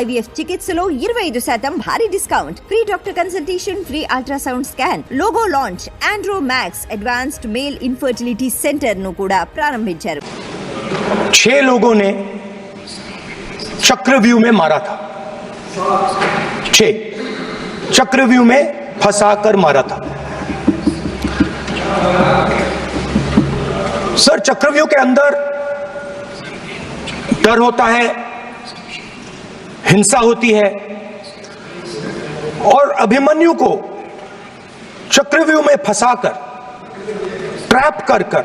IVF చికిత్సలో 25% భారీ discount, free doctor consultation, free ultrasound scan, logo launch, Andro max advanced male infertility centre ను కూడా ప్రారంభించారు। 6 लोगों ने चक्रव्यूह में मारा था, 6 चक्रव्यूह में फंसाकर मारा था। सर, चक्रव्यूह के अंदर डर होता है, हिंसा होती है, और अभिमन्यु को चक्रव्यूह में फंसाकर ट्रैप कर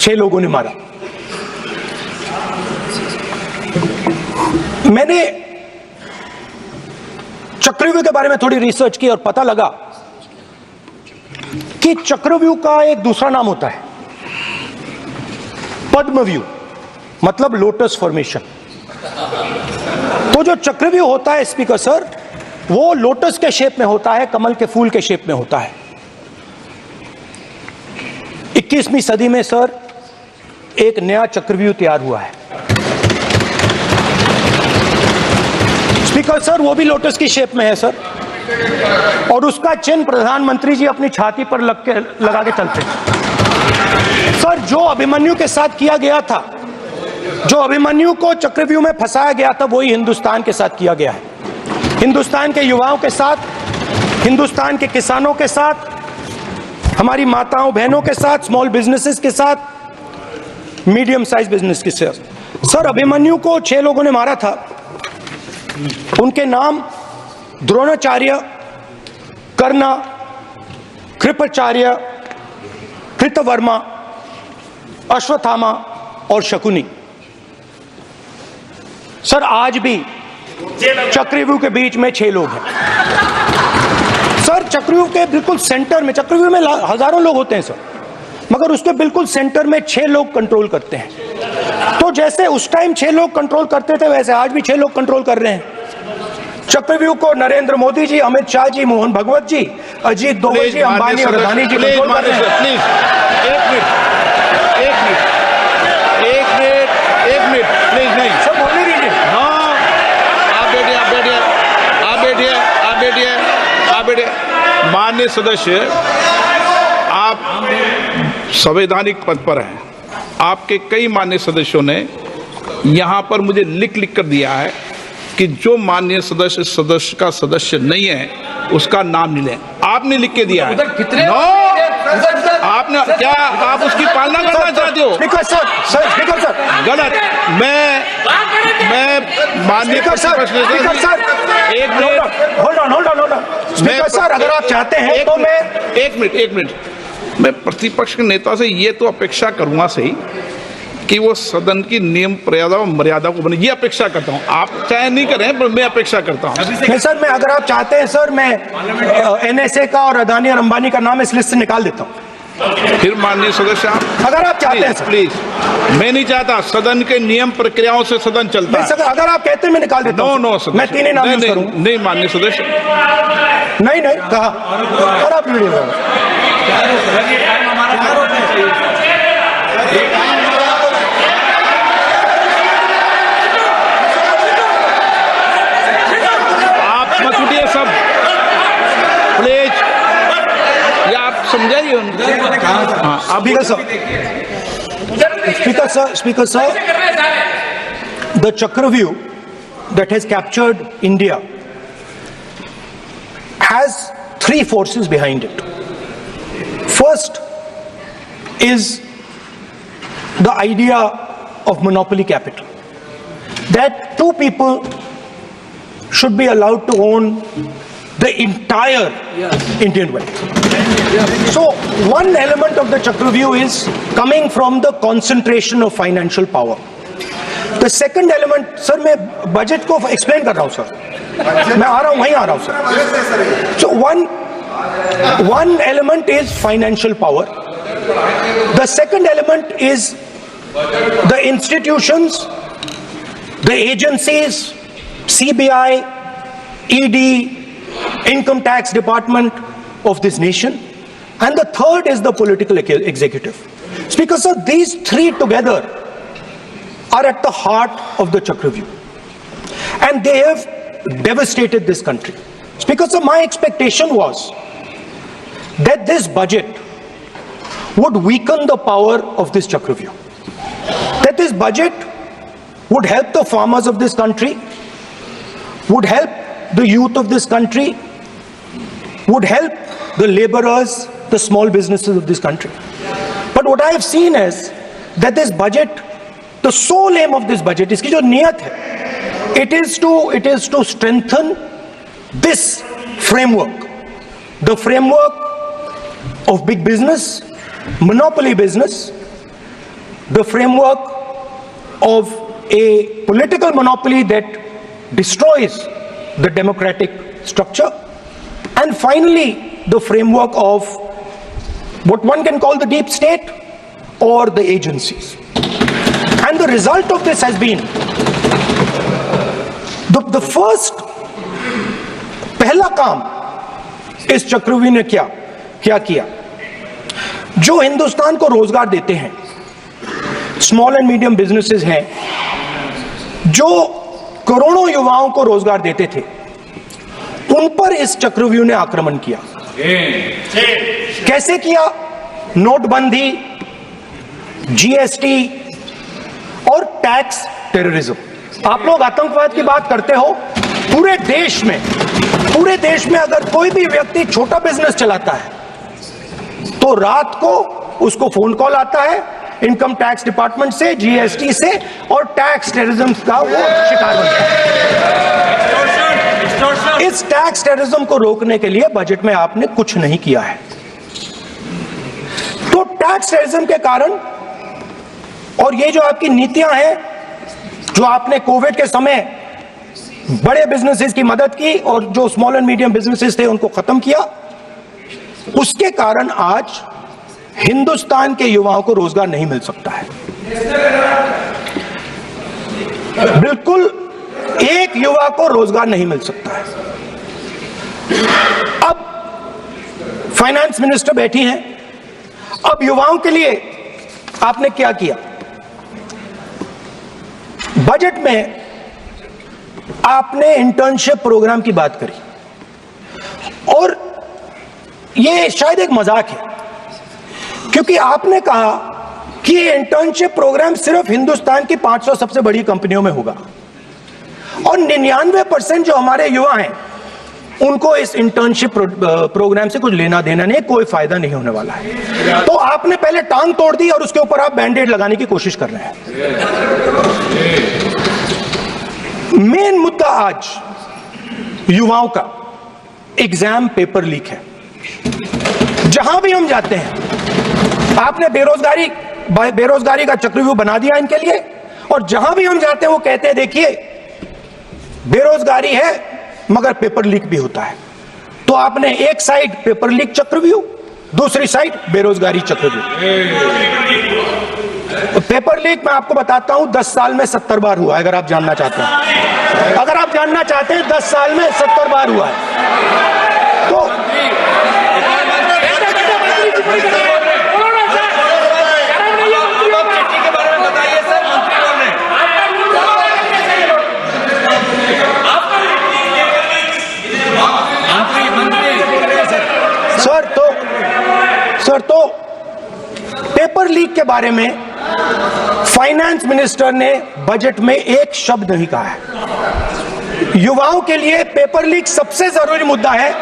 6 लोगों ने मारा। मैंने चक्रव्यूह के बारे में थोड़ी रिसर्च की और पता लगा कि चक्रव्यूह का एक दूसरा नाम होता है पद्मव्यूह, मतलब लोटस फॉर्मेशन। तो जो चक्रव्यूह होता है स्पीकर सर, वो लोटस के शेप में होता है, कमल के फूल के शेप में होता है। 21वीं सदी में सर एक नया चक्रव्यूह तैयार हुआ है स्पीकर सर, वो भी लोटस की शेप में है सर, और उसका चिन्ह प्रधानमंत्री जी अपनी छाती पर लगा के चलते हैं। सर, जो अभिमन्यु के साथ किया गया था, जो अभिमन्यु को चक्रव्यूह में फंसाया गया था, वही हिंदुस्तान के साथ किया गया है। हिंदुस्तान के युवाओं के साथ, हिंदुस्तान के किसानों के साथ, हमारी माताओं बहनों के साथ, स्मॉल बिजनेसेस के साथ, मीडियम साइज बिजनेस के साथ। सर, अभिमन्यु को 6 लोगों ने मारा था। उनके नाम द्रोणाचार्य, कर्ण, कृपाचार्य, कृतवर्मा, अश्वत्थामा और शकुनी। सर, आज भी चक्रव्यूह के बीच में 6 लोग हैं। सर, चक्रव्यूह के बिल्कुल सेंटर में, चक्रव्यूह में हजारों लोग होते हैं सर, मगर उसके बिल्कुल सेंटर में 6 लोग कंट्रोल करते हैं। तो जैसे उस टाइम 6 लोग कंट्रोल करते थे, वैसे आज भी 6 लोग कंट्रोल कर रहे हैं। चक्रव्यूह को नरेंद्र मोदी जी, अमित शाह जी, मोहन भगवत जी, अजीत दोवल जी, अंबानी और अदानी जी कंट्रोल कर रहे हैं। प्लीज एक मिनट प्लीज, नहीं सर बोलने दीजिए। हाँ, आप बैठिए। माननीय सदस्य, आप संवैधानिक पद पर हैं। आपके कई माननीय सदस्यों ने यहाँ पर मुझे लिख कर दिया है कि जो माननीय सदस्य का सदस्य नहीं है उसका नाम नहीं लें। आपने लिख के दिया है। नो, आपने क्या, आप उसकी पालना करना चाहते हो? स्पीकर सर, गलत। मैं माननीय स्पीकर सर, एक minute, hold on. Speaker sir, अगर आप चाहते हैं तो मैं एक मिनट मैं प्रतिपक्ष के नेता से ये तो अपेक्षा करूंगा सही कि वो सदन की नियम मर्यादा को बने, ये अपेक्षा करता हूं। आप चाहे नहीं करें, पर मैं अपेक्षा करता हूं। नहीं सर, मैं, अगर आप चाहते हैं सर, मैं NSA का और अदानी और अंबानी का नाम इस लिस्ट से निकाल देता हूं। फिर माननीय सदस्य, आप अगर आप चाहते हैं सर। प्लीज, मैं नहीं चाहता। सदन के नियम प्रक्रियाओं से सदन चलता है। सर, अगर आप कहते हैं मैं निकाल देता हूं। नो, मैं 3 ही नाम यूज करूंगा। नहीं माननीय सदस्य, नहीं कहा। और आप वीडियो सब प्लीज, या आप समझाइए उनको। हाँ, अभी Speaker sir, the Chakravyu that has captured India has 3 forces behind it. First is the idea of monopoly capital, that 2 people should be allowed to own the entire Indian wealth. So one element of the Chakravyu is coming from the concentration of financial power. The second element, sir, मैं budget को explain कर रहा हूं sir, मैं आ रहा हूं, वहीं आ रहा हूं sir. So one element is financial power. The second element is the institutions, the agencies, CBI, ED, income tax department of this nation, and the third is the political executive. Speaker sir, these 3 together are at the heart of the Chakravyu. and they have devastated this country. Speaker, so my expectation was that this budget would weaken the power of this Chakravyuh, that this budget would help the farmers of this country, would help the youth of this country, would help the laborers, the small businesses of this country. But what I have seen is that this budget, the sole aim of this budget, iski jo niyat hai, it is to strengthen this framework, the framework of big business, monopoly business, the framework of a political monopoly that destroys the democratic structure, and finally the framework of what one can call the deep state or the agencies. And the result of this has been the first पहला काम इस चक्रव्यूह ने क्या किया, जो हिंदुस्तान को रोजगार देते हैं, स्मॉल एंड मीडियम बिजनेसेस हैं, जो करोड़ों युवाओं को रोजगार देते थे, उन पर इस चक्रव्यूह ने आक्रमण किया। कैसे किया? नोटबंदी, जीएसटी और टैक्स टेररिज्म। आप लोग आतंकवाद की बात करते हो, पूरे देश में अगर कोई भी व्यक्ति छोटा बिजनेस चलाता है तो रात को उसको फोन कॉल आता है इनकम टैक्स डिपार्टमेंट से, जीएसटी से, और टैक्स टेररिज्म का वो शिकार बनता है। इस टैक्स टेररिज्म को रोकने के लिए बजट में आपने कुछ नहीं किया है। तो टैक्स टेररिज्म के कारण और ये जो आपकी नीतियां हैं, जो आपने कोविड के समय बड़े बिजनेसेस की मदद की और जो स्मॉल एंड मीडियम बिजनेसेस थे उनको खत्म किया, उसके कारण आज हिंदुस्तान के युवाओं को रोजगार नहीं मिल सकता है। बिल्कुल एक युवा को रोजगार नहीं मिल सकता है। अब फाइनेंस मिनिस्टर बैठी हैं, अब युवाओं के लिए आपने क्या किया? बजट में आपने इंटर्नशिप प्रोग्राम की बात करी और यह शायद एक मजाक है, क्योंकि आपने कहा कि ये इंटर्नशिप प्रोग्राम सिर्फ हिंदुस्तान की 500 सबसे बड़ी कंपनियों में होगा और 99% जो हमारे युवा हैं उनको इस इंटर्नशिप प्रोग्राम से कुछ लेना देना नहीं, कोई फायदा नहीं होने वाला है। तो आपने पहले टांग तोड़ दी और उसके ऊपर आप बैंडेड लगाने की कोशिश कर रहे हैं। मेन मुद्दा आज युवाओं का एग्जाम पेपर लीक है। जहां भी हम जाते हैं, आपने बेरोजगारी का चक्रव्यूह बना दिया इनके लिए, और जहां भी हम जाते हैं वो कहते हैं देखिए बेरोजगारी है मगर पेपर लीक भी होता है। तो आपने एक साइड पेपर लीक चक्रव्यूह, दूसरी साइड बेरोजगारी चक्रव्यूह। पेपर लीक मैं आपको बताता हूं 10 साल में 70 बार हुआ है। अगर आप जानना चाहते हैं, 10 साल में 70 बार हुआ है। तो सर तो पेपर लीक के बारे में फाइनेंस मिनिस्टर ने बजट में एक शब्द नहीं कहा है। युवाओं के लिए पेपर लीक सबसे जरूरी मुद्दा है,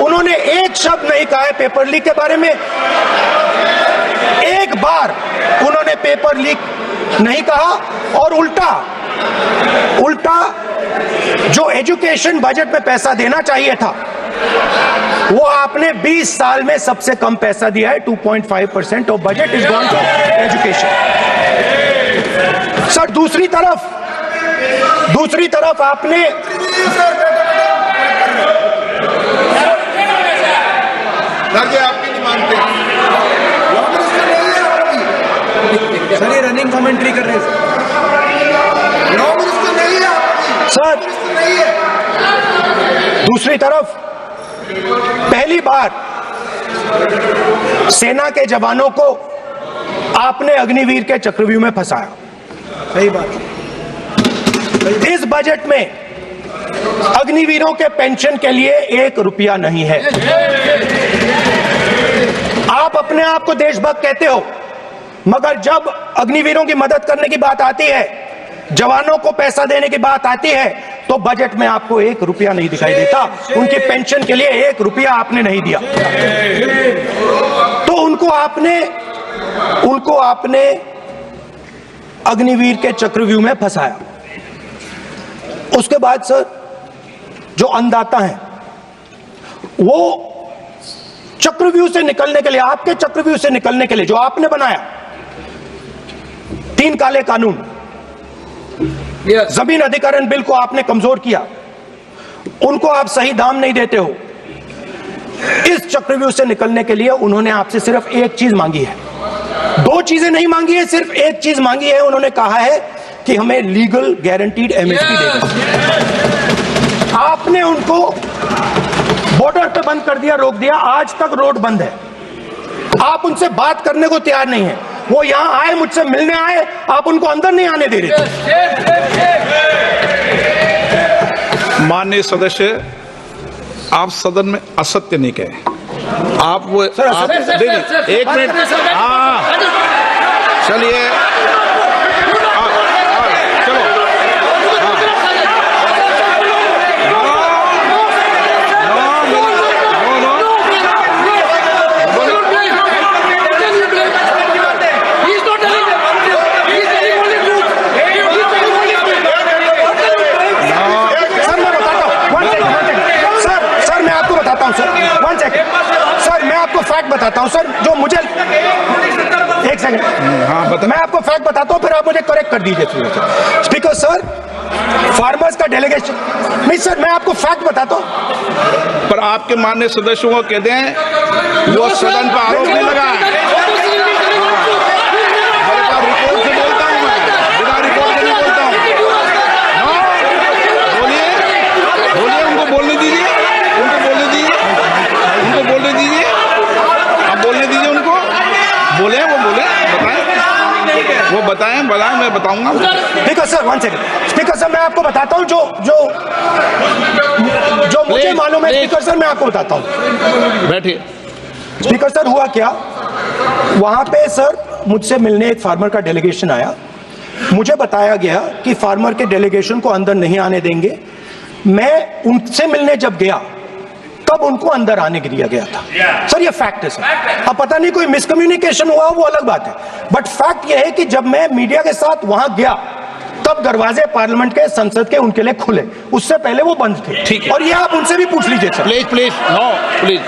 उन्होंने एक शब्द नहीं कहा है पेपर लीक के बारे में। एक बार उन्होंने पेपर लीक नहीं कहा और उल्टा जो एजुकेशन बजट में पैसा देना चाहिए था वो आपने 20 साल में सबसे कम पैसा दिया है। 2.5% of budget is gone to education. Sir दूसरी तरफ आपने आपकी नहीं मानते सर, ये रनिंग कमेंट्री कर रहे हैं सर। दूसरी तरफ पहली बार सेना के जवानों को आपने अग्निवीर के चक्रव्यूह में फंसाया। सही बात। इस बजट में अग्निवीरों के पेंशन के लिए 1 रुपया नहीं है। आप अपने आप को देशभक्त कहते हो, मगर जब अग्निवीरों की मदद करने की बात आती है, जवानों को पैसा देने की बात आती है, तो बजट में आपको 1 रुपया नहीं दिखाई देता। उनकी पेंशन के लिए 1 रुपया आपने नहीं दिया। तो उनको आपने अग्निवीर के चक्रव्यूह में फंसाया। उसके बाद सर, जो अन्नदाता हैं, वो चक्रव्यूह से निकलने के लिए, आपके चक्रव्यूह से निकलने के लिए जो आपने बनाया 3 काले कानून, जमीन अधिग्रहण बिल को आपने कमजोर किया, उनको आप सही दाम नहीं देते हो। इस चक्रव्यूह से निकलने के लिए उन्होंने आपसे सिर्फ एक चीज मांगी है, 2 चीजें नहीं मांगी है, सिर्फ एक चीज मांगी है। उन्होंने कहा है कि हमें लीगल गारंटीड एमएसपी देगा। आपने उनको बॉर्डर पे बंद कर दिया, रोक दिया, आज तक रोड बंद है। आप उनसे बात करने को तैयार नहीं है। वो यहां आए, मुझसे मिलने आए, आप उनको अंदर नहीं आने दे रहे थे। माननीय सदस्य, आप सदन में असत्य नहीं कहे। आप वो सर, आप देखिए, 1 मिनट, हाँ चलिए, चलो, बताता हूं सर, जो मुझे 1 सेकंड, हाँ बता, मैं आपको फैक्ट बताता हूं, फिर आप मुझे करेक्ट कर दीजिए। स्पीकर सर, फार्मर्स का डेलीगेशन, नहीं सर, मैं आपको फैक्ट बताता हूं। पर आपके माननीय सदस्यों को कहते हैं वो सदन पर आरोप नहीं लगा है। रिपोर्ट से बोलता हूं मैं, बिना रिपोर्ट के नहीं बोलता हूं। बोलिए, बोलिए, उनको बोलने दीजिए, उनको बोलने दीजिए, उनको बोलने दीजिए, आप बोलने दीजिए उनको, बोले, वो बोले, बताएं, वो बताएं, मैं बताऊंगा। Speaker sir, 1 second. Speaker sir, मैं आपको बताता हूं जो मुझे मालूम है। स्पीकर सर, मैं आपको बताता हूं। बैठिए। स्पीकर सर, हुआ क्या, वहां पे सर मुझसे मिलने एक फार्मर का डेलीगेशन आया। मुझे बताया गया कि फार्मर के डेलीगेशन को अंदर नहीं आने देंगे। मैं उनसे मिलने जब गया तब उनको अंदर आने दिया गया था। सर, ये फैक्ट है सर। अब पता नहीं कोई मिसकम्युनिकेशन हुआ, वो अलग बात है, बट फैक्ट ये है कि जब मैं मीडिया के साथ वहां गया तब दरवाजे पार्लियामेंट के, संसद के उनके लिए खुले, उससे पहले वो बंद थे। ठीक है, और ये आप उनसे भी पूछ लीजिए सर। Please, no, please.